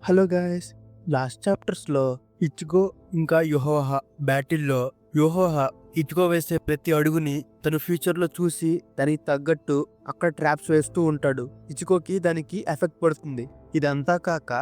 Hello guys, last చాప్టర్స్లో Ichigo ఇంకా యుహోహా బ్యాటిల్లో యుహోహా Ichigo వేసే ప్రతి అడుగుని తను ఫ్యూచర్లో చూసి దానికి తగ్గట్టు అక్కడ ట్రాప్స్ వేస్తూ ఉంటాడు. ఇచిగోకి దానికి ఎఫెక్ట్ పడుతుంది. ఇదంతా కాక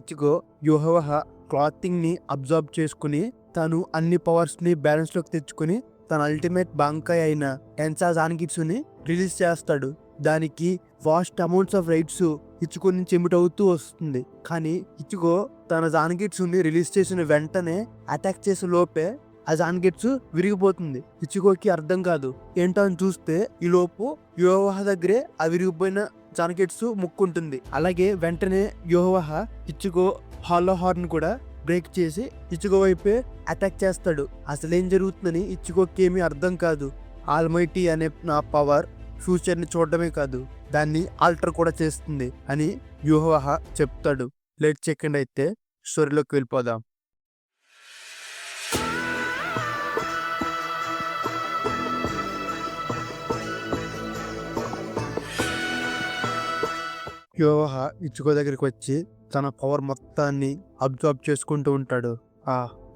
ఇచిగో యుహోహా క్లాతింగ్ ని అబ్జర్వ్ చేసుకుని తను అన్ని పవర్స్ ని బ్యాలెన్స్ లోకి తెచ్చుకుని తన అల్టిమేట్ బాంకాయ్ అయిన టెన్సా జాన్గిట్సుని రిలీజ్ చేస్తాడు. దానికి vast amounts of rights Ichigo నుంచి ఎమిట్ అవుతూ వస్తుంది. కానీ ఇచిగో తన జాన్గిట్సుని రిలీజ్ చేసిన వెంటనే అటాక్ చేసే లోపే ఆ జాన్గిట్సు విరిగిపోతుంది. ఇచిగోకి అర్థం కాదు. ఏంటో అని చూస్తే ఈ లోపు యుహోహా దగ్గరే ఆ విరిగిపోయిన జాన్గిట్సు ముక్కుంటుంది. అలాగే వెంటనే యుహోహా ఇచిగో హాలో హార్న్ కూడా బ్రేక్ చేసి ఇచిగో వైపే అటాక్ చేస్తాడు. అసలేం జరుగుతుందని ఇచిగోకి ఏమీ అర్థం కాదు. ఆల్మైటీ అనే నా పవర్ ఫ్యూచర్ని చూడడమే కాదు, దాన్ని ఆల్టర్ కూడా చేస్తుంది అని యుహోహా చెప్తాడు. లేట్ చేయకుండా అయితే స్టోరీలోకి వెళ్ళిపోదాం. యుహోహా ఇచిగో దగ్గరికి వచ్చి తన పవర్ మొత్తాన్ని అబ్జర్వ్ చేసుకుంటూ ఉంటాడు.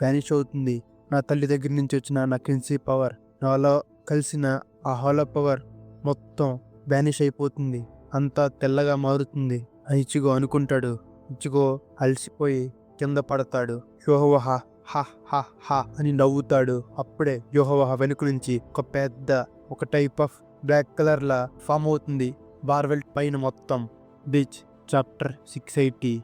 వ్యానిష్ అవుతుంది. నా తల్లి దగ్గర నుంచి వచ్చిన నా కిన్సీ పవర్, నాలో కలిసిన ఆ హాలో పవర్ మొత్తం వ్యానిష్ అయిపోతుంది. అంతా తెల్లగా మారుతుంది అని ఇచిగో అనుకుంటాడు. ఇచిగో అలసిపోయి కింద పడతాడు. యుహోహా హా హా హా అని నవ్వుతాడు. అప్పుడే యుహోహా వెనుక నుంచి ఒక టైప్ ఆఫ్ బ్లాక్ కలర్ లా ఫామ్ అవుతుంది బార్వెల్ట్ పైన మొత్తం. Bleach chapter 680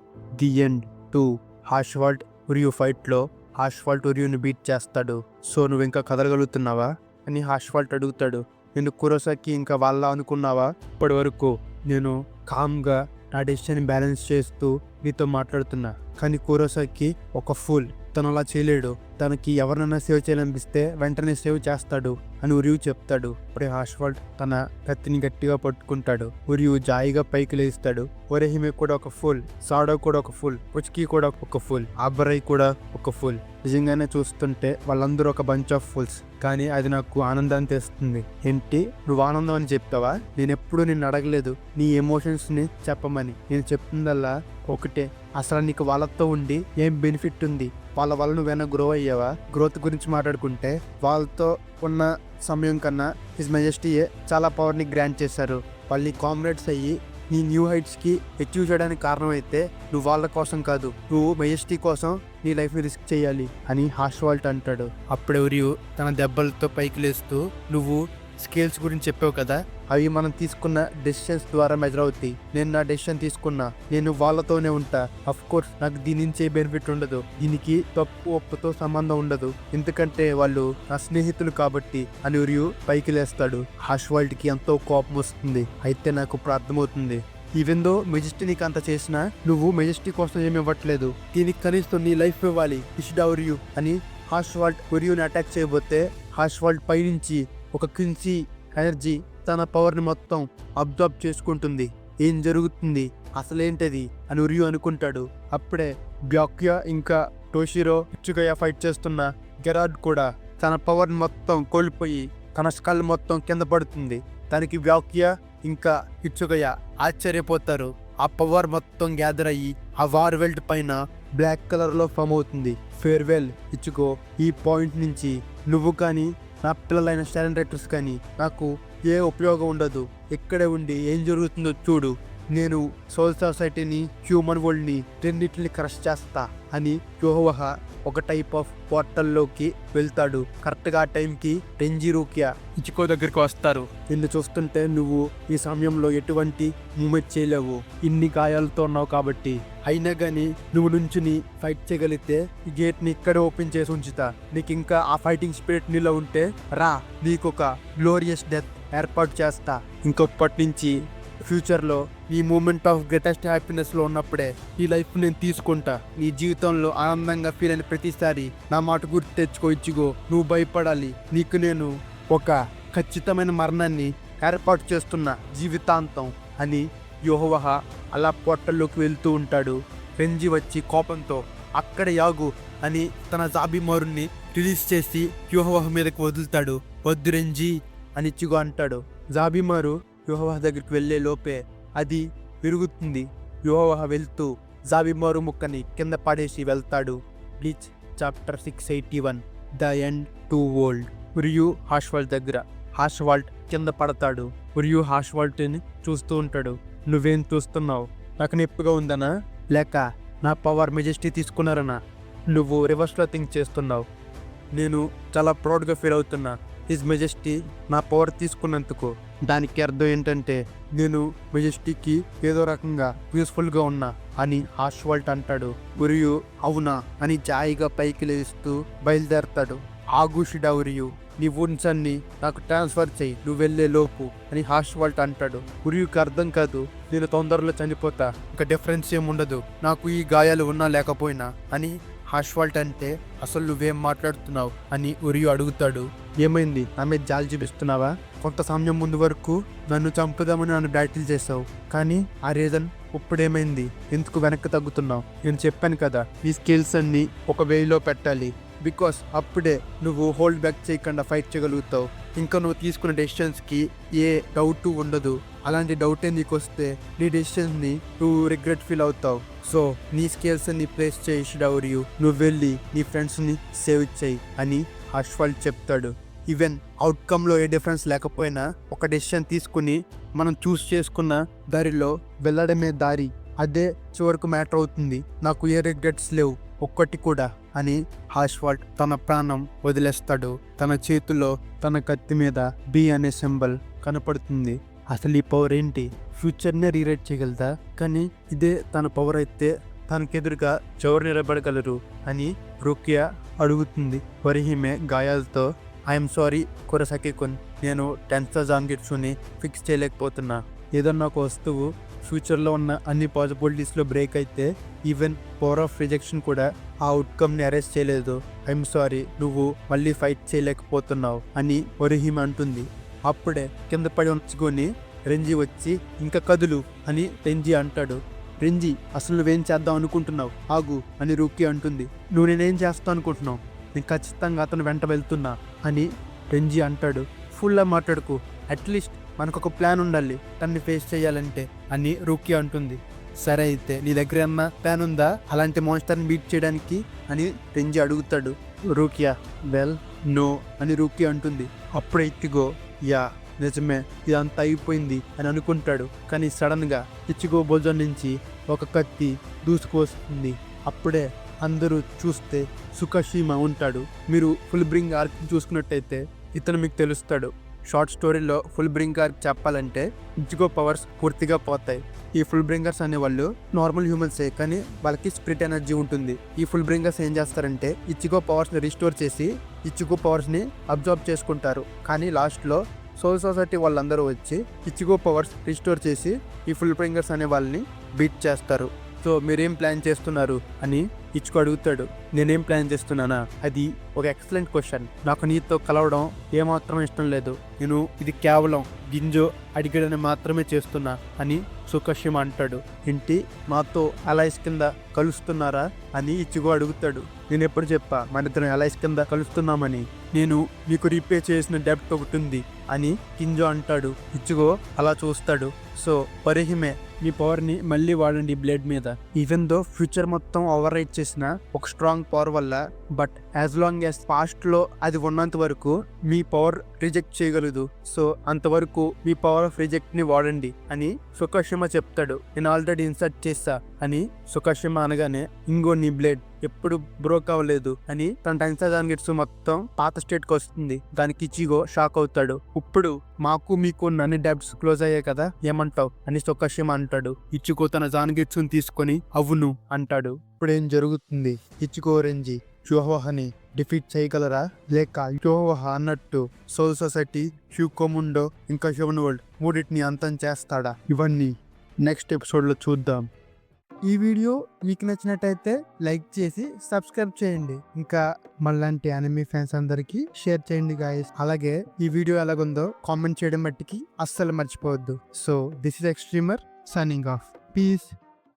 the end 2. Haschwalth Uryu fight లో హాష్వాల్ట్ ఉరియుని బీట్ చేస్తాడు. సో నువ్వు ఇంకా కదలగలుగుతున్నావా అని హాష్వాల్ట్ అడుగుతాడు. నేను కురోసాకి ఇంకా వాళ్ళ అనుకున్నావా? ఇప్పటి వరకు నేను కామ్గా నా డెసిషన్ బ్యాలెన్స్ చేస్తూ నీతో మాట్లాడుతున్నా. కానీ కురోసాకి ఒక ఫూల్. తను అలా చేయలేడు. తనకి ఎవరినైనా సేవ్ చేయాలనిపిస్తే వెంటనే సేవ్ చేస్తాడు అని ఉరియు చెప్తాడు. అప్పుడే హాష్వాల్ట్ తన కత్తిని గట్టిగా పట్టుకుంటాడు. ఉరియు జాయిగా పైకి లేస్తాడు. ఒరేహిమే కూడా ఒక ఫూల్, సాడో కూడా ఒక ఫూల్, పుచ్కి కూడా ఒక ఫూల్, ఆబరై కూడా ఒక ఫూల్. నిజంగానే చూస్తుంటే వాళ్ళందరూ ఒక బంచ్ ఆఫ్ ఫూల్స్. కానీ అది నాకు ఆనందాన్ని తెస్తుంది. ఏంటి, నువ్వు ఆనందం అని చెప్తావా? నేనెప్పుడు నిన్ను అడగలేదు నీ ఎమోషన్స్ ని చెప్పమని. నేను చెప్తుందల్లా ఒకటే, అసలు నీకు వాళ్ళతో ఉండి ఏం బెనిఫిట్ ఉంది? వాళ్ళ వల్ల నువ్వేనా గ్రో అయ్యావా? గ్రోత్ గురించి మాట్లాడుకుంటే వాళ్ళతో ఉన్న సమయం కన్నా హిజ్ మెజెస్టీయే చాలా పవర్ని గ్రాంట్ చేశారు. వాళ్ళని కామ్రేడ్స్ అయ్యి నీ న్యూ హైట్స్కి అచీవ్ చేయడానికి కారణమైతే నువ్వు వాళ్ళ కోసం కాదు, నువ్వు మెజెస్టీ కోసం నీ లైఫ్ని రిస్క్ చేయాలి అని హాష్వాల్ట్ అంటాడు. అప్పుడే ఉరియు తన దెబ్బలతో పైకి లేస్తూ, నువ్వు స్కేల్స్ గురించి చెప్పావు కదా, అవి మనం తీసుకున్న డెసిషన్స్ ద్వారా మెజర్ అవుతాయి. నేను నా డెసిషన్ తీసుకున్నా, నేను వాళ్ళతోనే ఉంటా. అఫ్ కోర్స్ నాకు దీని నుంచి బెనిఫిట్ ఉండదు. దీనికి తప్పు ఒప్పుతో సంబంధం ఉండదు, ఎందుకంటే వాళ్ళు నా స్నేహితులు కాబట్టి అని ఉరియు పైకి లేస్తాడు. హాష్వాల్ట్ కి ఎంతో కోపం వస్తుంది. అయితే నాకు ఇప్పుడు అర్థమవుతుంది, ఈవెందో మెజెస్టీ నీకు అంత చేసినా నువ్వు మెజెస్టీ కోసం ఏమి ఇవ్వట్లేదు. దీనికి కనీసం నీ లైఫ్ ఇవ్వాలి ఇషిడా ఉరియు అని హాష్వాల్ట్ ఉరియుని అటాక్ చేయబోతే హాష్వాల్ట్ పైనుంచి ఒక కిన్సీ ఎనర్జీ తన పవర్ని మొత్తం అబ్జర్వ్ చేసుకుంటుంది. ఏం జరుగుతుంది, అసలేంటది అని ఉరియు అనుకుంటాడు. అప్పుడే బ్యాక్యా ఇంకా టోషిరో ఇచుగయా ఫైట్ చేస్తున్న గెరార్డ్ కూడా తన పవర్ని మొత్తం కోల్పోయి తన స్కల్ మొత్తం కింద పడుతుంది. దానికి బ్యాక్యా ఇంకా ఇచుగయా ఆశ్చర్యపోతారు. ఆ పవర్ మొత్తం గ్యాదర్ అయ్యి ఆ వార్ వెల్ట్ పైన బ్లాక్ కలర్ లో ఫామ్ అవుతుంది. ఫేర్వెల్ ఇచుగో, ఈ పాయింట్ నుంచి నువ్వు కానీ నా పిల్లలైన స్టాలెంట్ రైటర్స్ కానీ నాకు ఏ ఉపయోగం ఉండదు. ఇక్కడే ఉండి ఏం జరుగుతుందో చూడు. నేను సోల్ సొసైటీని, హ్యూమన్ వరల్డ్ని రెండింటిని క్రష్ చేస్తా అని యుహోహా ఒక టైప్ ఆఫ్ పోర్టల్లోకి వెళ్తాడు. కరెక్ట్గా ఆ టైంకి టెంజిరోకియా ఇచిగో దగ్గరికి వస్తారు. నిన్ను చూస్తుంటే నువ్వు ఈ సమయంలో ఎటువంటి మూమెంట్ చేయలేవు, ఇన్ని గాయాలతో ఉన్నావు కాబట్టి. అయినా కానీ నువ్వు నుంచుని ఫైట్ చేయగలిగితే ఈ గేట్ని ఇక్కడే ఓపెన్ చేసి ఉంచుతా. నీకు ఇంకా ఆ ఫైటింగ్ స్పిరిట్ నీలో ఉంటే రా, నీకు ఒక గ్లోరియస్ డెత్ ఏర్పాటు చేస్తా. ఇంకొప్పటి నుంచి ఫ్యూచర్లో నీ మూమెంట్ ఆఫ్ గ్రేటెస్ట్ హ్యాపీనెస్లో ఉన్నప్పుడే ఈ లైఫ్ నేను తీసుకుంటా. నీ జీవితంలో ఆనందంగా ఫీల్ అయిన ప్రతిసారి నా మాట గుర్తు తెచ్చుకో ఇచిగో. నువ్వు భయపడాలి. నీకు నేను ఒక ఖచ్చితమైన మరణాన్ని ఏర్పాటు చేస్తున్నా జీవితాంతం అని యుహోహా అలా పోర్టల్లోకి వెళ్తూ ఉంటాడు. రెంజి వచ్చి కోపంతో అక్కడ యాగు అని తన జాబిమారుని రిలీజ్ చేసి యుహోహా మీదకి వదులుతాడు. వద్దు రెంజి అని ఇచిగో అంటాడు. జాబిమారు యుహోవా దగ్గరికి వెళ్లే లోపే అది విరుగుతుంది. యుహోవా వెళ్తూ జాబిమారు ముక్కని కింద పడేసి వెళ్తాడు. Bleach chapter 681 the end to world. Uryu Haschwalth దగ్గర. హాష్వాల్ట్ కింద పడతాడు. ఉరియు హాష్వాల్ట్ని చూస్తూ ఉంటాడు. నువ్వేం చూస్తున్నావు? నాకు నొప్పిగా ఉందనా, లేక నా పవర్ మెజెస్టీ తీసుకున్నారనా? నువ్వు రివర్స్లో థింక్ చేస్తున్నావు. నేను చాలా ప్రౌడ్గా ఫీల్ అవుతున్నా. హిజ్ మెజెస్టీ నా పవర్ తీసుకున్నందుకు. దానికి అర్థం ఏంటంటే నేను మెజెస్టీకి ఏదో రకంగా యూస్ఫుల్గా ఉన్నా అని హాష్వాల్ట్ అంటాడు. ఉరియు అవునా అని జాయిగా పైకి లేస్తూ బయలుదేరతాడు. ఆగుషిడా ఉరియు, నీ వుండ్స్ అన్ని నాకు ట్రాన్స్ఫర్ చేయి, నువ్వు వెళ్ళే లోపు అని హాష్వాల్ట్ అంటాడు. ఉరియుకి అర్థం కాదు, నేను తొందరలో చనిపోతా, ఇంకా డిఫరెన్స్ ఏముండదు నాకు ఈ గాయాలు ఉన్నా లేకపోయినా అని హాష్వాల్ట్ అంటే, అసలు నువ్వేం మాట్లాడుతున్నావు అని ఉరియు అడుగుతాడు. ఏమైంది, నా మీద జాలి చూపిస్తున్నావా? కొంత సమయం ముందు వరకు నన్ను చంపుదామని నన్ను బ్యాటిల్ చేసావు, కానీ ఆ రీజన్ ఇప్పుడేమైంది? ఎందుకు వెనక్కి తగ్గుతున్నావు? నేను చెప్పాను కదా ఈ స్కిల్స్ అన్ని ఒక వేలో పెట్టాలి, బికాస్ అప్పుడే నువ్వు హోల్డ్ బ్యాక్ చేయకుండా ఫైట్ చేయగలుగుతావు. ఇంకా నువ్వు తీసుకున్న డెసిషన్స్కి ఏ డౌట్ ఉండదు. అలాంటి డౌటే నీకు వస్తే నీ డెసిషన్స్ని నువ్వు రిగ్రెట్ ఫీల్ అవుతావు. సో నీ స్కిల్స్ ని ప్లేస్ చేయి షిడౌరియు, నువ్వు వెళ్ళి నీ ఫ్రెండ్స్ని సేవ్ చేయి అని హాష్వాల్ట్ చెప్తాడు. ఈవెన్ అవుట్కమ్లో ఏ డిఫరెన్స్ లేకపోయినా ఒక డెసిషన్ తీసుకుని మనం చూస్ చేసుకున్న దారిలో వెళ్ళడమే దారి, అదే చివరకు మ్యాటర్ అవుతుంది. నాకు ఏ రిగ్రెట్స్ లేవు ఒక్కటి కూడా అని హాష్వాల్ట్ తన ప్రాణం వదిలేస్తాడు. తన చేతిలో తన కత్తి మీద బి అనే సింబల్ కనపడుతుంది. అసలు ఈ పవర్ ఏంటి? ఫ్యూచర్నే రీరైట్ చేయగలదా? కానీ ఇదే తన పవర్ అయితే తనకెదురుగా ఎవరు నిలబడగలరు అని రుకియా అడుగుతుంది. వరిహిమే గాయాలతో ఐఎమ్ సారీ కురసకి-కున్, నేను టెన్సా జాంగిట్సుని ఫిక్స్ చేయలేకపోతున్నా. ఏదన్నా ఒక వస్తువు ఫ్యూచర్లో ఉన్న అన్ని పాసిబిలిటీస్లో బ్రేక్ అయితే ఈవెన్ పవర్ ఆఫ్ రిజెక్షన్ కూడా ఆ అవుట్కమ్ని అరెస్ట్ చేయలేదు. ఐఎమ్ సారీ, నువ్వు మళ్ళీ ఫైట్ చేయలేకపోతున్నావు అని ఒరిహిమ అంటుంది. అప్పుడే కింద పడి ఉంచుకొని రెంజీ వచ్చి ఇంకా కదులు అని రెంజీ అంటాడు. రెంజీ, అసలు నువ్వేం చేద్దాం అనుకుంటున్నావు? ఆగు అని రూకీ అంటుంది. నువ్వు నేనేం చేస్తావు అనుకుంటున్నావు? నేను ఖచ్చితంగా అతను వెంట వెళ్తున్నా అని రెంజీ అంటాడు. ఫుల్లా మాట్లాడుకు, అట్లీస్ట్ మనకు ఒక ప్లాన్ ఉండాలి తన్ని ఫేస్ చేయాలంటే అని రూకీ అంటుంది. సరే అయితే నీ దగ్గర ఏమన్నా ప్లాన్ ఉందా అలాంటి మాన్స్టర్ని బీట్ చేయడానికి అని రెంజీ అడుగుతాడు. రూకియా వెల్ నో అని రూకీ అంటుంది. అప్పుడే ఇచ్చిగో యా నిజమే ఇదంతా అయిపోయింది అని అనుకుంటాడు. కానీ సడన్గా ఇచ్చిగో భోజనం నుంచి ఒక కత్తి దూసుకొస్తుంది. అప్పుడే అందరూ చూస్తే సుకాషిమా ఉంటాడు. మీరు ఫుల్ బ్రింగ్ ఆర్క్ చూసుకున్నట్టయితే ఇతను మీకు తెలుస్తాడు. షార్ట్ స్టోరీలో ఫుల్ బ్రింగ్ ఆర్క్ చెప్పాలంటే ఇచ్చిగో పవర్స్ పూర్తిగా పోతాయి. ఈ ఫుల్ బ్రింగర్స్ అనేవాళ్ళు నార్మల్ హ్యూమన్సే, కానీ వాళ్ళకి స్పిరిట్ ఎనర్జీ ఉంటుంది. ఈ ఫుల్ బ్రింగర్స్ ఏం చేస్తారంటే ఇచ్చిగో పవర్స్ని రిస్టోర్ చేసి ఇచ్చిగో పవర్స్ని అబ్జర్వ్ చేసుకుంటారు. కానీ లాస్ట్లో సోల్ సొసైటీ వాళ్ళందరూ వచ్చి ఇచ్చిగో పవర్స్ రిస్టోర్ చేసి ఈ ఫుల్ బ్రింగర్స్ అనే వాళ్ళని బీట్ చేస్తారు. సో మీరేం ప్లాన్ చేస్తున్నారు అని ఇచ్చుకో అడుగుతాడు. నేనేం ప్లాన్ చేస్తున్నానా? అది ఒక ఎక్సలెంట్ క్వశ్చన్. నాకు నీతో కలవడం ఏమాత్రం ఇష్టం లేదు. నేను ఇది కేవలం గింజో అడిగడని మాత్రమే చేస్తున్నా అని సుకాషిమా అంటాడు. ఏంటి, మాతో అలైస్ కింద కలుస్తున్నారా అని ఇచ్చిగో అడుగుతాడు. నేను ఎప్పుడు చెప్పా మన ఇద్దరం అలైస్ కింద కలుస్తున్నామని? నేను మీకు రీపే చేసిన డెబ్ట్ ఒకటి ఉంది అని కింజో అంటాడు. ఇచ్చిగో అలా చూస్తాడు. సో పరిహిమే, మీ పవర్ని మళ్ళీ వాడండి బ్లేడ్ మీద. ఈవెన్ దో ఫ్యూచర్ మొత్తం ఓవర్ రైట్ చేసిన ఒక స్ట్రాంగ్ పవర్ వల్ల, బట్ యాజ్ లాంగ్ యాజ్ పాస్ట్లో అది ఉన్నంత వరకు మీ పవర్ రిజెక్ట్ చేయగలదు. సో అంతవరకు మీ పవర్ ఆఫ్ రిజెక్ట్ని వాడండి అని సుకాషిమా చెప్తాడు. నేను ఆల్రెడీ ఇన్సర్ట్ చేస్తా అని సుకాషిమా అనగానే, ఇంగో నీ బ్లేడ్ ఎప్పుడు బ్రోక్ అవ్వలేదు అని తన టెన్సా జాంగిట్సు మొత్తం పాత స్టేట్కి వస్తుంది. దానికి ఇచ్చిగో షాక్ అవుతాడు. ఇప్పుడు మాకు మీకు అన్ని డెబ్ట్స్ క్లోజ్ అయ్యాయి కదా, ఏమంటావు అని సుకాషిమా అంటాడు. ఇచ్చిగో తన జాంగిట్సుని తీసుకొని అవును అంటాడు. ఇప్పుడు ఏం జరుగుతుంది? ఇచ్చిగో రెంజీ యుహోహాని డిఫీట్ చేయగలరా, లేక యుహోహా అన్నట్టు సోల్ సొసైటీ, హ్యూకోముండో ఇంకా హ్యూమన్ వరల్డ్ మూడింటిని అంతం చేస్తాడా? ఇవన్నీ నెక్స్ట్ ఎపిసోడ్లో చూద్దాం. ఈ వీడియో మీకు నచ్చినట్టయితే లైక్ చేసి సబ్స్క్రైబ్ చేయండి. ఇంకా మళ్ళాంటి అనిమీ ఫ్యాన్స్ అందరికీ షేర్ చేయండి గాయస్. అలాగే ఈ వీడియో ఎలాగుందో కామెంట్ చేయడం మట్టికి అస్సలు మర్చిపోవద్దు. So this is extremer signing off. Piece.